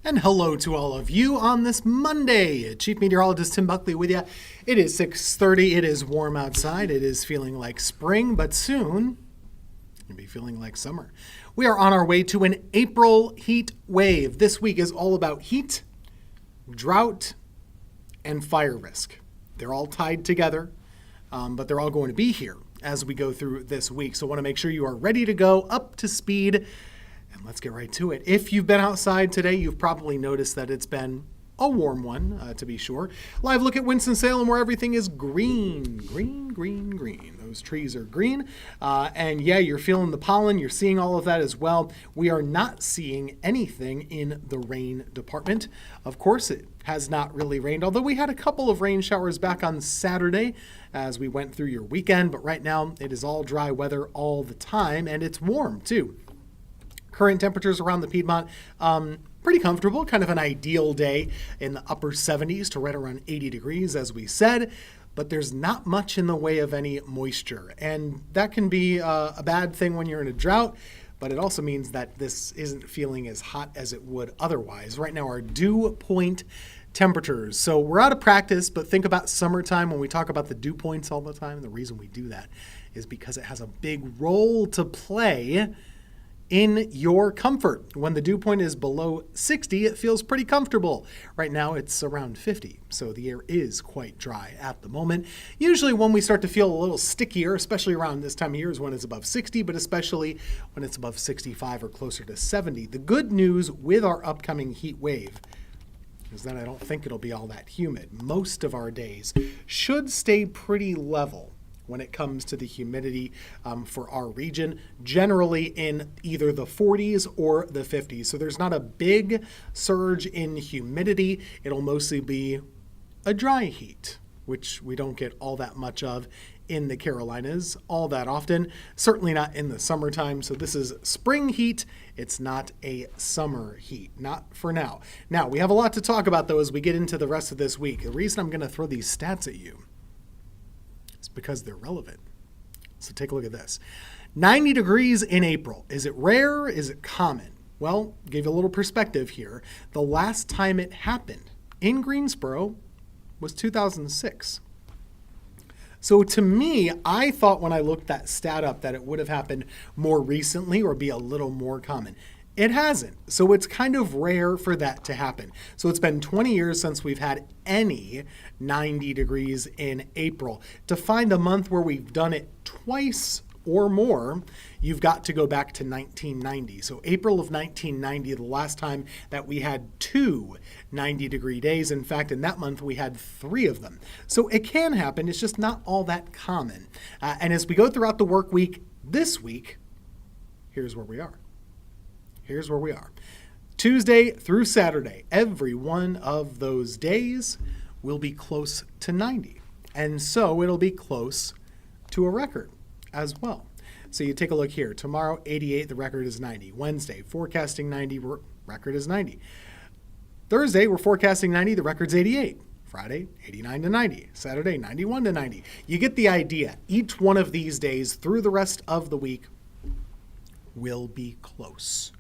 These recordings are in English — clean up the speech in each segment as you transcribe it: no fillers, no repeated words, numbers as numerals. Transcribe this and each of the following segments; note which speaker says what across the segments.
Speaker 1: And hello to all of you on this Monday. Chief Meteorologist Tim Buckley with you. It is 6:30. It is warm outside. It is feeling like spring, but soon it'll be feeling like summer. We are on our way to an April heat wave. This week is all about heat, drought, and fire risk. They're all tied together, but they're all going to be here as we go through this week. So I want to make sure you are ready to go, up to speed. And let's get right to it. If you've been outside today, you've probably noticed that it's been a warm one, to be sure. Live look at Winston-Salem, where everything is green. Those trees are green. And yeah, you're feeling the pollen. You're seeing all of that as well. We are not seeing anything in the rain department. Of course, it has not really rained, although we had a couple of rain showers back on Saturday as we went through your weekend. But right now, it is all dry weather all the time, and it's warm, too. Current temperatures around the Piedmont, pretty comfortable, kind of an ideal day in the upper 70s to right around 80 degrees, as we said, but there's not much in the way of any moisture. And that can be a bad thing when you're in a drought, but it also means that this isn't feeling as hot as it would otherwise. Right now, our dew point temperatures. So we're out of practice, but think about summertime when we talk about the dew points all the time. And the reason we do that is because it has a big role to play in your comfort. When the dew point is below 60, it feels pretty comfortable. Right now, it's around 50, so the air is quite dry at the moment. Usually when we start to feel a little stickier, especially around this time of year, is when it's above 60, but especially when it's above 65 or closer to 70. The good news with our upcoming heat wave is that I don't think it'll be all that humid. Most of our days should stay pretty level when it comes to the humidity for our region, generally in either the 40s or the 50s. So there's not a big surge in humidity. It'll mostly be a dry heat, which we don't get all that much of in the Carolinas all that often, certainly not in the summertime. So this is spring heat. It's not a summer heat, not for now. Now, we have a lot to talk about, though, as we get into the rest of this week. The reason I'm going to throw these stats at you because they're relevant. So take a look at this. 90 degrees in April. Is it rare? Is it common? Well, give you a little perspective here. The last time it happened in Greensboro was 2006. So to me, I thought when I looked that stat up that it would have happened more recently or be a little more common. It hasn't. So it's kind of rare for that to happen. So it's been 20 years since we've had any 90 degrees in April. To find a month where we've done it twice or more, you've got to go back to 1990. So April of 1990, the last time that we had two 90-degree days. In fact, in that month, we had 3 of them. So it can happen. It's just not all that common. And as we go throughout the work week this week, here's where we are. Here's where we are. Tuesday through Saturday, every one of those days will be close to 90. And so it'll be close to a record as well. So you take a look here. Tomorrow, 88, the record is 90. Wednesday, forecasting 90, record is 90. Thursday, we're forecasting 90, the record's 88. Friday, 89 to 90. Saturday, 91 to 90. You get the idea. Each one of these days through the rest of the week will be close.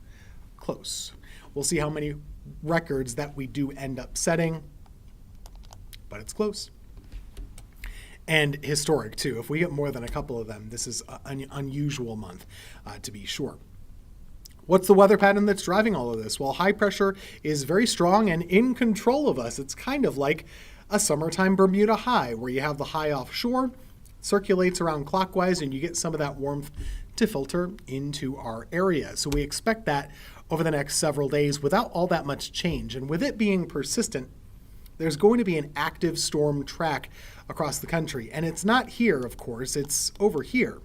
Speaker 1: We'll see how many records that we do end up setting, but it's close. And historic, too. If we get more than a couple of them, this is an unusual month, to be sure. What's the weather pattern that's driving all of this? Well, high pressure is very strong and in control of us. It's kind of like a summertime Bermuda high, where you have the high offshore, circulates around clockwise, and you get some of that warmth to filter into our area. So we expect that over the next several days without all that much change. And with it being persistent, there's going to be an active storm track across the country. And it's not here, of course, it's over here.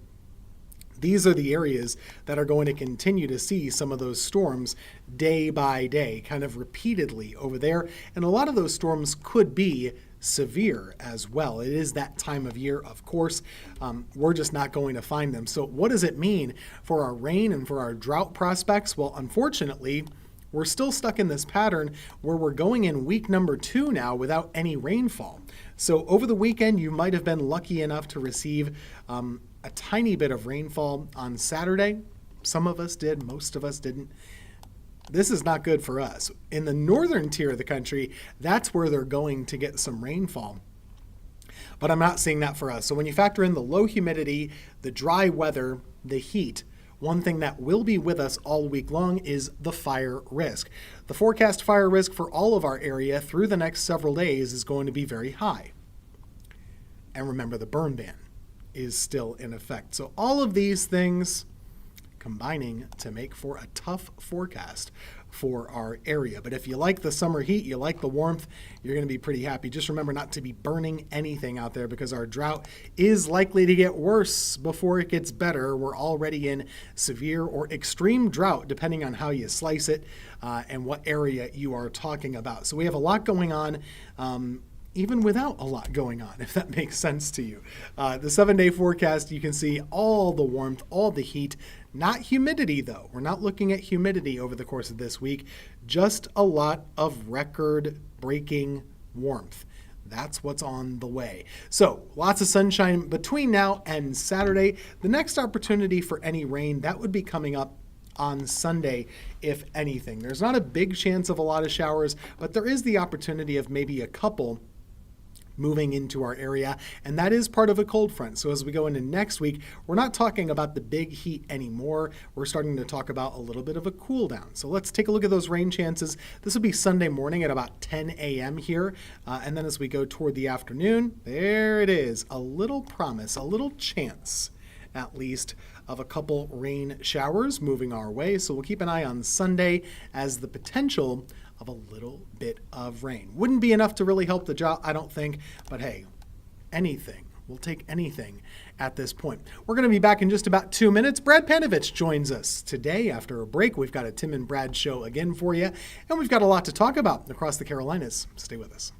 Speaker 1: These are the areas that are going to continue to see some of those storms day by day, kind of repeatedly over there. And a lot of those storms could be severe as well. It is that time of year, of course. We're just not going to find them. So what does it mean for our rain and for our drought prospects? Well, unfortunately, we're still stuck in this pattern where we're going in week number 2 now without any rainfall. So over the weekend, you might have been lucky enough to receive a tiny bit of rainfall on Saturday. Some of us did, most of us didn't. this is not good for us. In the northern tier of the country, that's where they're going to get some rainfall. But I'm not seeing that for us. So when you factor in the low humidity, the dry weather, the heat, one thing that will be with us all week long is the fire risk. The forecast fire risk for all of our area through the next several days is going to be very high. And remember, the burn ban is still in effect. So all of these things combining to make for a tough forecast for our area. But if you like the summer heat, you like the warmth, you're going to be pretty happy. Just remember not to be burning anything out there because our drought is likely to get worse before it gets better. We're already in severe or extreme drought, depending on how you slice it and what area you are talking about. So we have a lot going on. Even without a lot going on, if that makes sense to you. The 7-day forecast, you can see all the warmth, all the heat, not humidity though. We're not looking at humidity over the course of this week, just a lot of record-breaking warmth. That's what's on the way. So lots of sunshine between now and Saturday. The next opportunity for any rain, that would be coming up on Sunday, if anything. There's not a big chance of a lot of showers, but there is the opportunity of maybe a couple moving into our area, and that is part of a cold front. So as we go into next week, we're not talking about the big heat anymore. We're starting to talk about a little bit of a cool down. So let's take a look at those rain chances. This will be Sunday morning at about 10 a.m. here, and then as we go toward the afternoon, there it is, a little promise, a little chance at least of a couple rain showers moving our way. So we'll keep an eye on Sunday as the potential of a little bit of rain. Wouldn't be enough to really help the drought, I don't think, but hey, anything. We'll take anything at this point. We're going to be back in just about 2 minutes. Brad Panovich joins us today after a break. We've got a Tim and Brad show again for you, and we've got a lot to talk about across the Carolinas. Stay with us.